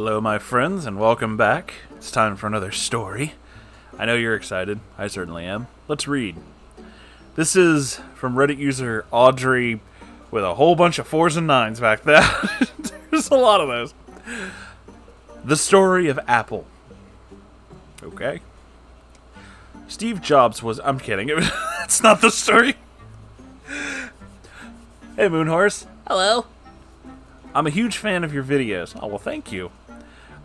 Hello, my friends, and welcome back. It's time for another story. I know you're excited. I certainly am. Let's read. This is from Reddit user Audrey with a whole bunch of 4s and 9s back there. There's a lot of those. The story of Apple. Okay. Steve Jobs was... I'm kidding. It's not the story. Hey, Moonhorse. Hello. I'm a huge fan of your videos. Oh, well, thank you.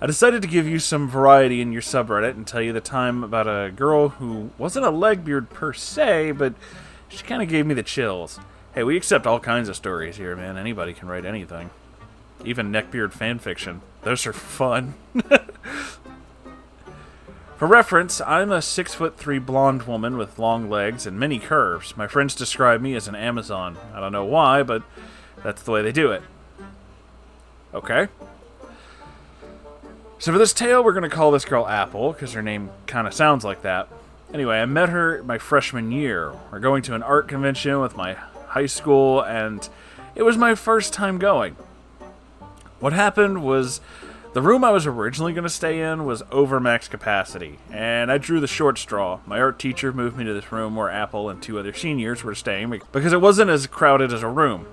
I decided to give you some variety in your subreddit and tell you the time about a girl who wasn't a legbeard per se, but she kind of gave me the chills. Hey, we accept all kinds of stories here, man. Anybody can write anything. Even neckbeard fanfiction. Those are fun. For reference, I'm a 6'3" blonde woman with long legs and many curves. My friends describe me as an Amazon. I don't know why, but that's the way they do it. Okay. So for this tale, we're going to call this girl Apple, because her name kind of sounds like that. Anyway, I met her my freshman year. We're going to an art convention with my high school, and it was my first time going. What happened was, the room I was originally going to stay in was over max capacity, and I drew the short straw. My art teacher moved me to this room where Apple and 2 other seniors were staying, because it wasn't as crowded as a room.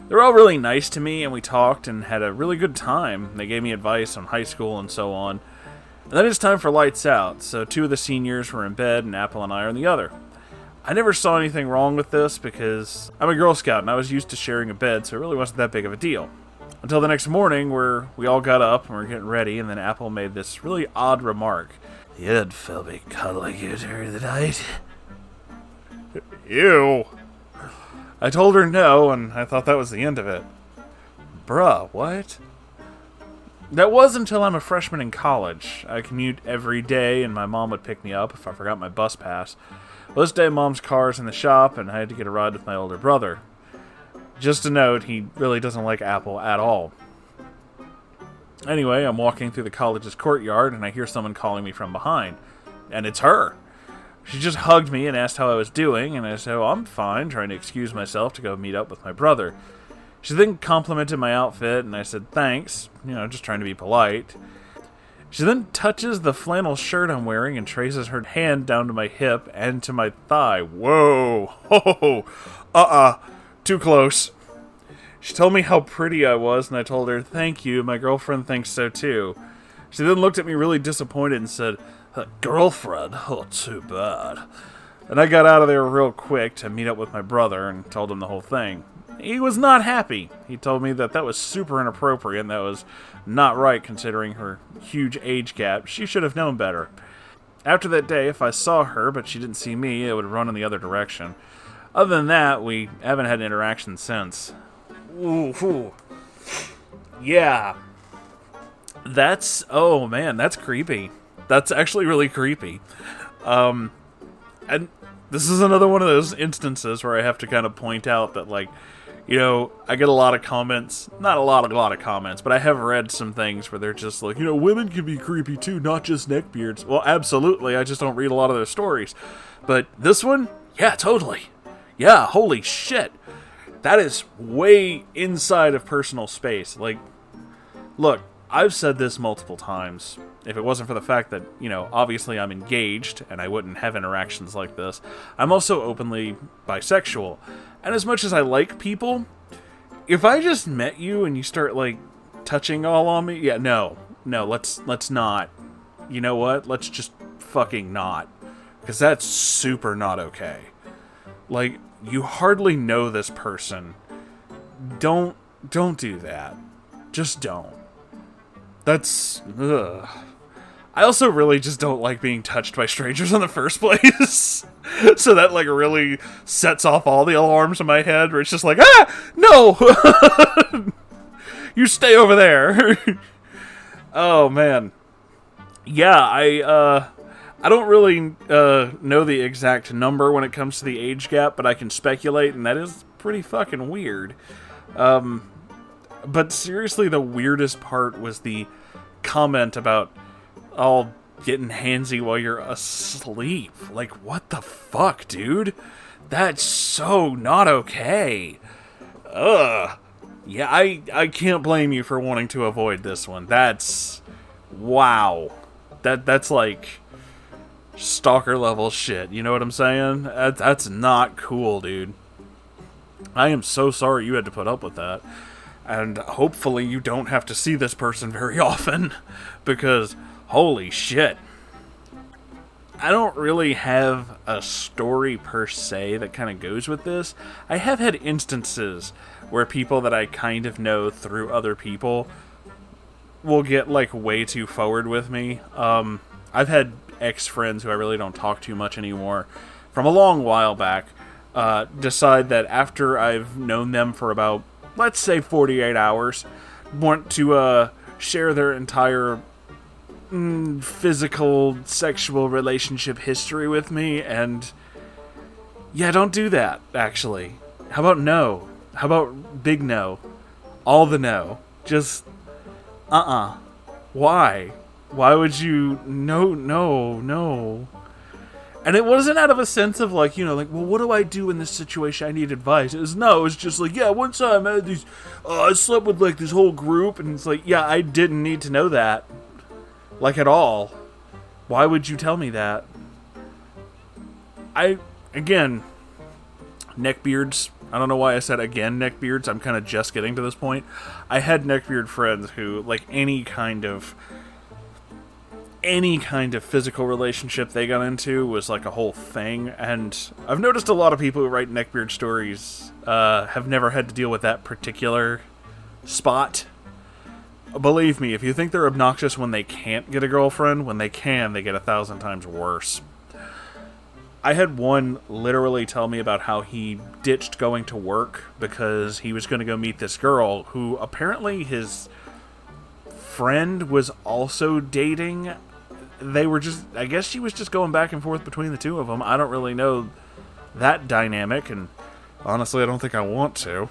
They were all really nice to me, and we talked and had a really good time. They gave me advice on high school and so on. And then it's time for lights out, so 2 of the seniors were in bed, and Apple and I are in the other. I never saw anything wrong with this, because I'm a Girl Scout, and I was used to sharing a bed, so it really wasn't that big of a deal. Until the next morning, where we all got up, and we were getting ready, and then Apple made this really odd remark. "You'd feel me cuddling you during the night." Ew. I told her no, and I thought that was the end of it. Bruh, what? That was until I'm a freshman in college. I commute every day, and my mom would pick me up if I forgot my bus pass. Well, this day, Mom's car's in the shop, and I had to get a ride with my older brother. Just a note, he really doesn't like Apple at all. Anyway, I'm walking through the college's courtyard, and I hear someone calling me from behind. And it's her. She just hugged me and asked how I was doing, and I said, "Oh, I'm fine," trying to excuse myself to go meet up with my brother. She then complimented my outfit, and I said, "Thanks," just trying to be polite. She then touches the flannel shirt I'm wearing and traces her hand down to my hip and to my thigh. Whoa! Ho! Too close. She told me how pretty I was, and I told her, "Thank you, my girlfriend thinks so too." She then looked at me really disappointed and said, "Girlfriend? Oh, too bad." And I got out of there real quick to meet up with my brother and told him the whole thing. He was not happy. He told me that was super inappropriate and that was not right considering her huge age gap. She should have known better. After that day, if I saw her but she didn't see me, it would run in the other direction. Other than that, we haven't had an interaction since. Ooh. Yeah. Oh man, that's creepy. That's actually really creepy. And this is another one of those instances where I have to kind of point out that, I get a lot of comments. Not a lot of comments, but I have read some things where they're just like, women can be creepy too, not just neckbeards. Well, absolutely, I just don't read a lot of those stories. But this one, yeah, totally. Yeah, holy shit. That is way inside of personal space. Look, I've said this multiple times. If it wasn't for the fact that, obviously I'm engaged and I wouldn't have interactions like this, I'm also openly bisexual. And as much as I like people, if I just met you and you start, touching all on me, yeah, no, let's not. You know what? Let's just fucking not. Because that's super not okay. You hardly know this person. Don't do that. Just don't. That's... ugh. I also really just don't like being touched by strangers in the first place. So that, really sets off all the alarms in my head, where it's just like, no! You stay over there. Oh, man. Yeah, I don't really know the exact number when it comes to the age gap, but I can speculate, and that is pretty fucking weird. But seriously, the weirdest part was the comment about all getting handsy while you're asleep. What the fuck, dude? That's so not okay. Ugh. Yeah, I can't blame you for wanting to avoid this one. That's... Wow. That's like... stalker level shit, you know what I'm saying? That's not cool, dude. I am so sorry you had to put up with that. And hopefully you don't have to see this person very often. Because, holy shit. I don't really have a story per se that kind of goes with this. I have had instances where people that I kind of know through other people will get, like, way too forward with me. I've had ex-friends who I really don't talk to much anymore from a long while back decide that after I've known them for about, let's say, 48 hours, want to share their entire physical, sexual relationship history with me, and yeah, don't do that, actually. How about no? How about big no? All the no. Just, Why? Why would you, no. And it wasn't out of a sense of like, like, well, what do I do in this situation? I need advice. It was just like, yeah, one time I slept with like this whole group, and it's like, yeah, I didn't need to know that. Like, at all. Why would you tell me that? Again, neckbeards. I don't know why I said again neckbeards. I'm kind of just getting to this point. I had neckbeard friends who, like, any kind of physical relationship they got into was like a whole thing. And I've noticed a lot of people who write neckbeard stories have never had to deal with that particular spot. Believe me, if you think they're obnoxious when they can't get a girlfriend, when they can, they get 1,000 times worse. I had one literally tell me about how he ditched going to work because he was going to go meet this girl who apparently his friend was also dating. They were just, I guess she was just going back and forth between the two of them. I don't really know that dynamic, and honestly, I don't think I want to.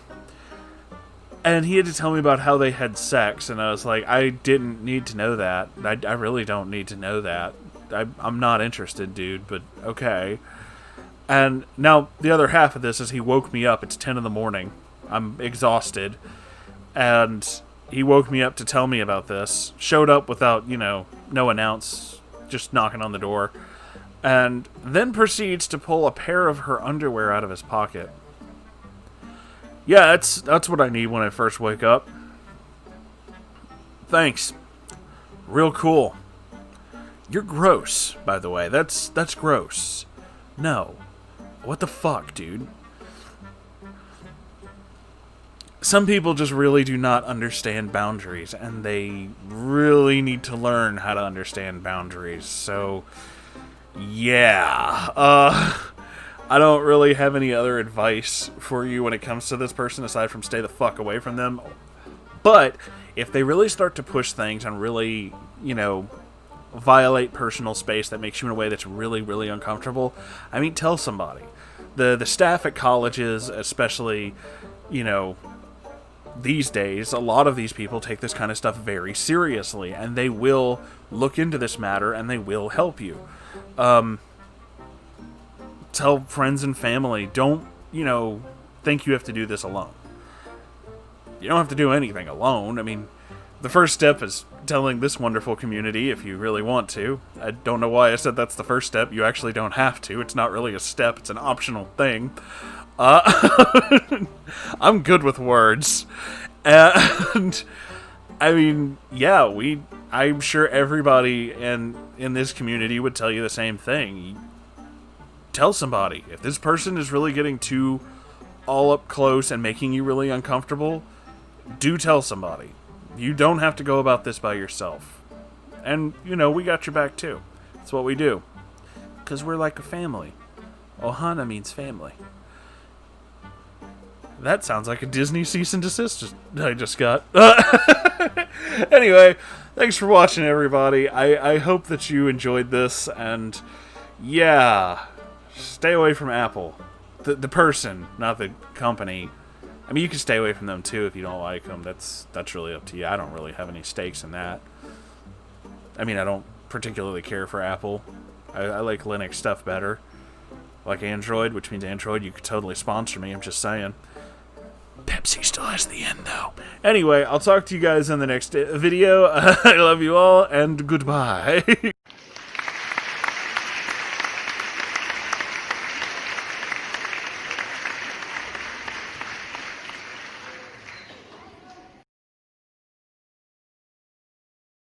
And he had to tell me about how they had sex, and I was like, I didn't need to know that. I really don't need to know that. I'm not interested, dude, but okay. And now, the other half of this is he woke me up. It's 10 in the morning. I'm exhausted. And he woke me up to tell me about this. Showed up without, no announce, just knocking on the door. And then proceeds to pull a pair of her underwear out of his pocket. Yeah, that's what I need when I first wake up. Thanks. Real cool. You're gross, by the way. That's gross. No. What the fuck, dude? Some people just really do not understand boundaries, and they really need to learn how to understand boundaries. So, yeah. I don't really have any other advice for you when it comes to this person aside from stay the fuck away from them. But if they really start to push things and really, violate personal space that makes you in a way that's really, really uncomfortable, I mean, tell somebody. The staff at colleges, especially, these days, a lot of these people take this kind of stuff very seriously, and they will look into this matter and they will help you. Tell friends and family, don't, think you have to do this alone. You don't have to do anything alone. I mean, the first step is telling this wonderful community if you really want to. I don't know why I said that's the first step. You actually don't have to. It's not really a step. It's an optional thing. I'm good with words. And, I mean, yeah, I'm sure everybody in this community would tell you the same thing. Tell somebody. If this person is really getting too all up close and making you really uncomfortable, do tell somebody. You don't have to go about this by yourself. And, we got your back too. That's what we do. Because we're like a family. Ohana means family. That sounds like a Disney cease and desist I just got. Anyway, thanks for watching, everybody. I hope that you enjoyed this, and yeah, stay away from Apple. The person, not the company. I mean, you can stay away from them too if you don't like them. That's really up to you. I don't really have any stakes in that. I mean, I don't particularly care for Apple. I like Linux stuff better. Like Android, which means Android, you could totally sponsor me, I'm just saying. Pepsi still has the end, though. Anyway, I'll talk to you guys in the next video. I love you all, and goodbye.